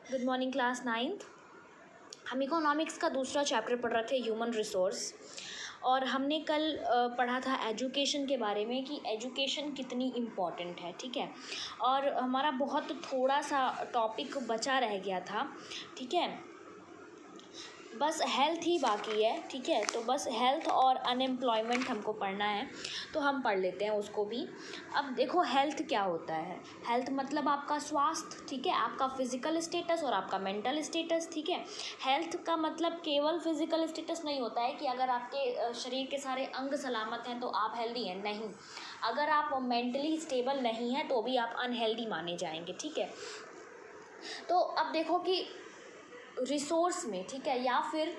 Good morning class 9th। हम economics का दूसरा चैप्टर पढ़ रहे थे ह्यूमन रिसोर्स। और हमने कल पढ़ा था एजुकेशन के बारे में कि एजुकेशन कितनी इम्पॉर्टेंट है, ठीक है। और हमारा बहुत थोड़ा सा टॉपिक बचा रह गया था, ठीक है। बस हेल्थ ही बाकी है, ठीक है। तो बस हेल्थ और अनएम्प्लॉयमेंट हमको पढ़ना है, तो हम पढ़ लेते हैं उसको भी। अब देखो हेल्थ क्या होता है। हेल्थ मतलब आपका स्वास्थ्य, ठीक है, आपका फिजिकल स्टेटस और आपका मेंटल स्टेटस, ठीक है। हेल्थ का मतलब केवल फिजिकल स्टेटस नहीं होता है कि अगर आपके शरीर के सारे अंग सलामत हैं तो आप हेल्दी हैं, नहीं। अगर आप मेंटली स्टेबल नहीं हैं तो भी आप अनहेल्दी माने जाएंगे, ठीक है। तो अब देखो कि रिसोर्स में, ठीक है, या फिर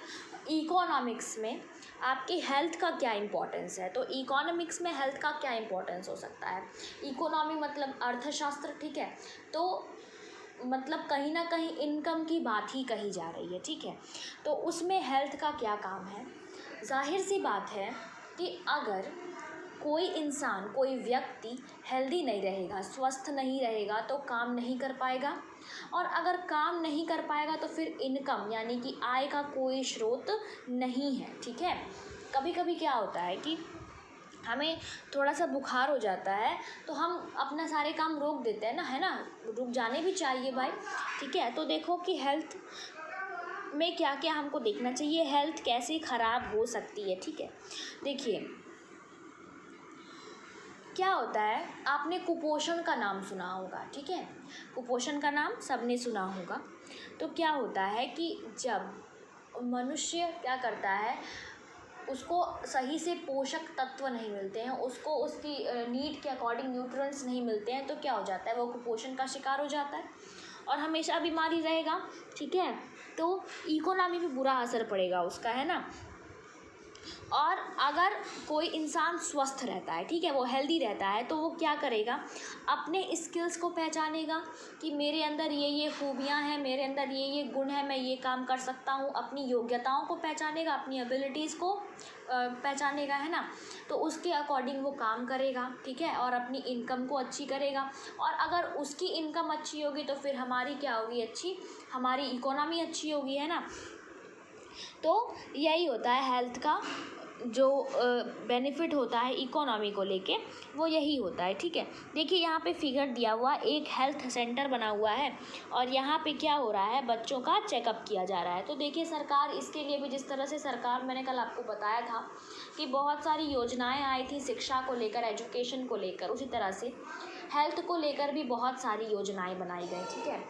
इकोनॉमिक्स में आपकी हेल्थ का क्या इम्पोर्टेंस है। तो इकोनॉमिक्स में हेल्थ का क्या इम्पोर्टेंस हो सकता है। इकोनॉमी मतलब अर्थशास्त्र, ठीक है। तो मतलब कहीं ना कहीं इनकम की बात ही कही जा रही है, ठीक है। तो उसमें हेल्थ का क्या काम है। जाहिर सी बात है कि अगर कोई इंसान, कोई व्यक्ति हेल्दी नहीं रहेगा, स्वस्थ नहीं रहेगा तो काम नहीं कर पाएगा। और अगर काम नहीं कर पाएगा तो फिर इनकम यानी कि आय का कोई स्रोत नहीं है, ठीक है। कभी कभी क्या होता है कि हमें थोड़ा सा बुखार हो जाता है तो हम अपना सारे काम रोक देते हैं ना, है ना। रुक जाने भी चाहिए भाई, ठीक है। तो देखो कि हेल्थ में क्या क्या हमको देखना चाहिए, हेल्थ कैसे ख़राब हो सकती है, ठीक है। देखिए क्या होता है, आपने कुपोषण का नाम सुना होगा, ठीक है। कुपोषण का नाम सबने सुना होगा। तो क्या होता है कि जब मनुष्य क्या करता है, उसको सही से पोषक तत्व नहीं मिलते हैं, उसको उसकी नीड के अकॉर्डिंग न्यूट्रिएंट्स नहीं मिलते हैं, तो क्या हो जाता है, वो कुपोषण का शिकार हो जाता है और हमेशा बीमारी रहेगा, ठीक है। तो इकोनॉमी पे बुरा असर पड़ेगा उसका, है ना। और अगर कोई इंसान स्वस्थ रहता है, ठीक है, वो हेल्दी रहता है, तो वो क्या करेगा, अपने स्किल्स को पहचानेगा कि मेरे अंदर ये खूबियाँ हैं, मेरे अंदर ये गुण है, मैं ये काम कर सकता हूँ। अपनी योग्यताओं को पहचानेगा, अपनी एबिलिटीज़ को पहचानेगा, है ना। तो उसके अकॉर्डिंग वो काम करेगा, ठीक है, और अपनी इनकम को अच्छी करेगा। और अगर उसकी इनकम अच्छी होगी तो फिर हमारी क्या होगी, अच्छी, हमारी इकोनॉमी अच्छी होगी, है ना। तो यही होता है हेल्थ का जो बेनिफिट होता है इकोनॉमी को लेके, वो यही होता है, ठीक है। देखिए यहाँ पे फिगर दिया हुआ, एक हेल्थ सेंटर बना हुआ है और यहाँ पे क्या हो रहा है, बच्चों का चेकअप किया जा रहा है। तो देखिए सरकार इसके लिए भी, जिस तरह से सरकार, मैंने कल आपको बताया था कि बहुत सारी योजनाएं आई थी शिक्षा को लेकर, एजुकेशन को लेकर, उसी तरह से हेल्थ को लेकर भी बहुत सारी योजनाएँ बनाई गई, ठीक है।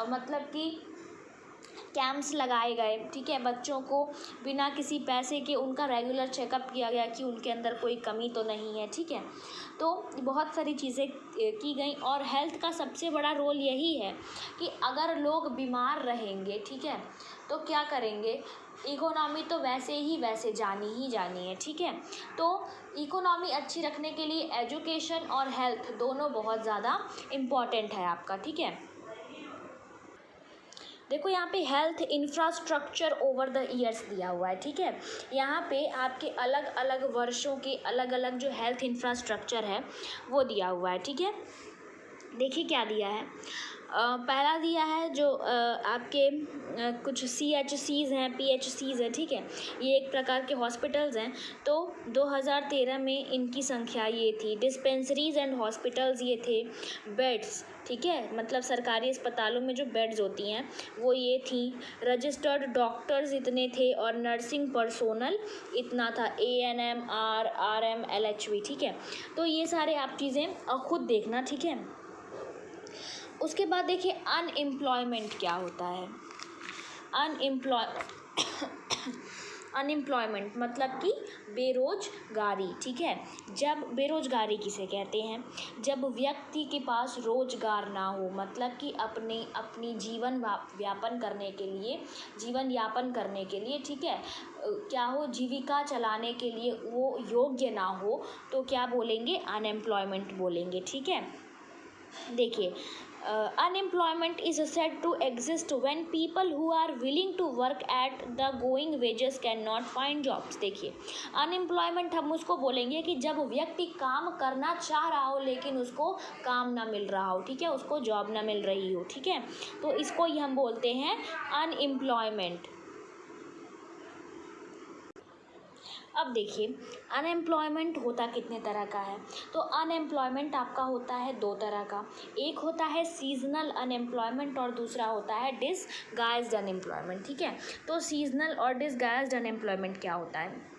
मतलब कि कैंप्स लगाए गए, ठीक है। बच्चों को बिना किसी पैसे के उनका रेगुलर चेकअप किया गया कि उनके अंदर कोई कमी तो नहीं है, ठीक है। तो बहुत सारी चीज़ें की गई। और हेल्थ का सबसे बड़ा रोल यही है कि अगर लोग बीमार रहेंगे, ठीक है, तो क्या करेंगे, इकोनॉमी तो वैसे ही वैसे जानी ही जानी है, ठीक है। तो इकोनॉमी अच्छी रखने के लिए एजुकेशन और हेल्थ दोनों बहुत ज़्यादा इम्पॉर्टेंट है आपका, ठीक है। देखो यहाँ पे health infrastructure over the years दिया हुआ है, ठीक है। यहाँ पे आपके अलग अलग वर्षों के अलग अलग जो हेल्थ इंफ्रास्ट्रक्चर है वो दिया हुआ है, ठीक है। देखिए क्या दिया है। पहला दिया है जो आपके कुछ CHCs हैं, PHCs हैं, ठीक है। ये एक प्रकार के हॉस्पिटल्स हैं। तो 2013 में इनकी संख्या ये थी। डिस्पेंसरीज एंड हॉस्पिटल्स ये थे। बेड्स, ठीक है, मतलब सरकारी अस्पतालों में जो बेड्स होती हैं वो ये थी। रजिस्टर्ड डॉक्टर्स इतने थे और नर्सिंग पर्सोनल इतना था, ANM, RM, LHV, ठीक है। तो ये सारे आप चीज़ें खुद देखना, ठीक है। उसके बाद देखिए अनएम्प्लॉयमेंट क्या होता है। अनएम्प्लॉयमेंट मतलब कि बेरोजगारी, ठीक है। जब बेरोजगारी किसे कहते हैं, जब व्यक्ति के पास रोजगार ना हो, मतलब कि अपनी जीवन यापन करने के लिए, ठीक है, क्या हो, जीविका चलाने के लिए वो योग्य ना हो, तो क्या बोलेंगे, अनएम्प्लॉयमेंट बोलेंगे, ठीक है। देखिए unemployment is said to exist when people who are willing to work at the going wages cannot find jobs। देखिए, अनएम्प्लॉयमेंट हम उसको बोलेंगे कि जब व्यक्ति काम करना चाह रहा हो लेकिन उसको काम ना मिल रहा हो, ठीक है, उसको जॉब ना मिल रही हो, ठीक है, तो इसको ही हम बोलते हैं अनएम्प्लॉयमेंट। अब देखिए, अनएम्प्लॉयमेंट होता कितने तरह का है। तो अनएम्प्लॉयमेंट आपका होता है दो तरह का, एक होता है सीजनल अनएम्प्लॉयमेंट और दूसरा होता है डिसगाइज्ड अनएम्प्लॉयमेंट, ठीक है। तो सीजनल और डिसगाइज्ड अनएम्प्लॉयमेंट क्या होता है?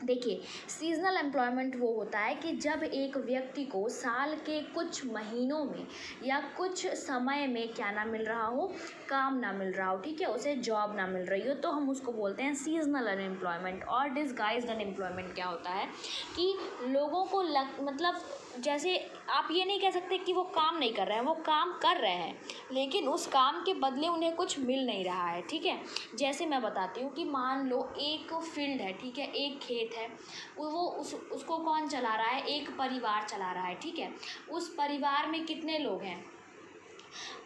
देखिए, सीजनल एम्प्लॉयमेंट वो होता है कि जब एक व्यक्ति को साल के कुछ महीनों में या कुछ समय में क्या ना मिल रहा हो, काम ना मिल रहा हो, ठीक है, उसे जॉब ना मिल रही हो, तो हम उसको बोलते हैं सीजनल अनएम्प्लॉयमेंट। और डिसगाइज्ड अनएम्प्लॉयमेंट क्या होता है कि लोगों को मतलब जैसे आप ये नहीं कह सकते कि वो काम नहीं कर रहे हैं, वो काम कर रहे हैं लेकिन उस काम के बदले उन्हें कुछ मिल नहीं रहा है, ठीक है। जैसे मैं बताती हूँ कि मान लो एक फील्ड है, ठीक है, एक खेत है, वो उसको कौन चला रहा है? एक परिवार चला रहा है, ठीक है। उस परिवार में कितने लोग हैं?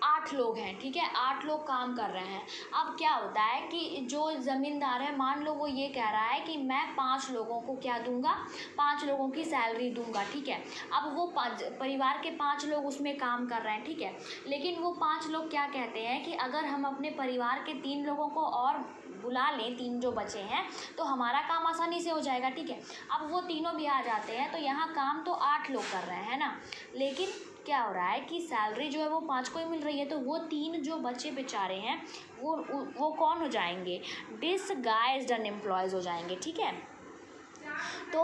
8 लोग हैं, ठीक है, 8 लोग काम कर रहे हैं। अब क्या होता है कि जो ज़मींदार है, मान लो वो ये कह रहा है कि मैं 5 लोगों को क्या दूंगा? 5 लोगों की सैलरी दूंगा, ठीक है। अब वो परिवार के 5 लोग उसमें काम कर रहे हैं, ठीक है, लेकिन वो 5 लोग क्या कहते हैं कि अगर हम अपने परिवार के 3 लोगों को और बुला लें, 3 जो बचे हैं, तो हमारा काम आसानी से हो जाएगा, ठीक है। अब वो तीनों भी आ जाते हैं, तो यहाँ काम तो 8 लोग कर रहे हैं ना, लेकिन क्या हो रहा है कि सैलरी जो है वो 5 को ही मिल रही है, तो वो 3 जो बच्चे बेचारे हैं वो कौन हो जाएंगे? डिसगाइज्ड अनएम्प्लॉयज़ हो जाएंगे, ठीक है। तो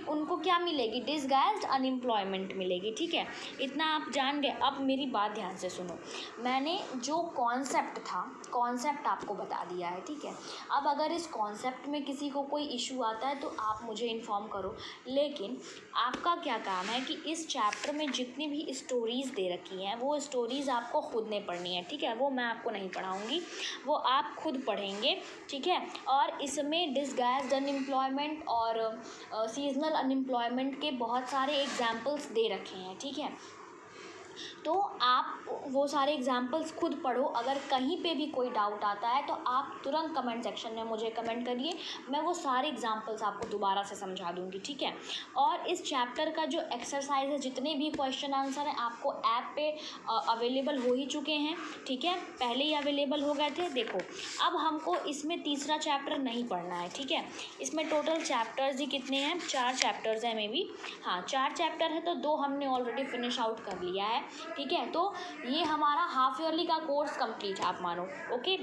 उनको क्या मिलेगी? डिसगाइज्ड अनएम्प्लॉयमेंट मिलेगी, ठीक है। इतना आप जान गए। अब मेरी बात ध्यान से सुनो, मैंने जो कॉन्सेप्ट था, कॉन्सेप्ट आपको बता दिया है, ठीक है। अब अगर इस कॉन्सेप्ट में किसी को कोई इशू आता है तो आप मुझे इन्फॉर्म करो, लेकिन आपका क्या काम है कि इस चैप्टर में जितनी भी स्टोरीज़ दे रखी हैं वो स्टोरीज़ आपको खुद ने पढ़नी है, ठीक है। वो मैं आपको नहीं पढ़ाऊँगी, वो आप खुद पढ़ेंगे, ठीक है। और इसमें डिसगाइज्ड अनएम्प्लॉयमेंट और सीजनल अनएम्प्लॉयमेंट के बहुत सारे एग्जाम्पल्स दे रखे हैं, ठीक है। तो आप वो सारे एग्जाम्पल्स खुद पढ़ो। अगर कहीं पे भी कोई डाउट आता है तो आप तुरंत कमेंट सेक्शन में मुझे कमेंट करिए, मैं वो सारे एग्जाम्पल्स आपको दोबारा से समझा दूँगी, ठीक है। और इस चैप्टर का जो एक्सरसाइज है, जितने भी क्वेश्चन आंसर हैं, आपको ऐप पे अवेलेबल हो ही चुके हैं, ठीक है, पहले ही अवेलेबल हो गए थे। देखो, अब हमको इसमें तीसरा चैप्टर नहीं पढ़ना है, ठीक है। इसमें टोटल चैप्टर्स ही कितने हैं? 4 चैप्टर्स हैं, मे बी, हाँ 4 चैप्टर है, तो 2 हमने ऑलरेडी फिनिश आउट कर लिया है, ठीक है। तो ये हमारा हाफ ईयरली का कोर्स कंप्लीट है, आप मानो, ओके।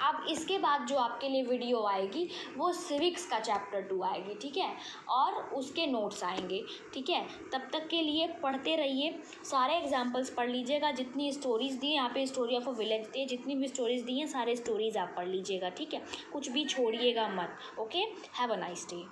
अब इसके बाद जो आपके लिए वीडियो आएगी वो सिविक्स का चैप्टर 2 आएगी, ठीक है, और उसके नोट्स आएंगे, ठीक है। तब तक के लिए पढ़ते रहिए, सारे एग्जाम्पल्स पढ़ लीजिएगा, जितनी स्टोरीज़ दी यहाँ पे, स्टोरी ऑफ अ विलेज दी है, जितनी भी स्टोरीज़ दी हैं सारे स्टोरीज़ आप पढ़ लीजिएगा, ठीक है, कुछ भी छोड़िएगा मत, okay. Have a nice day.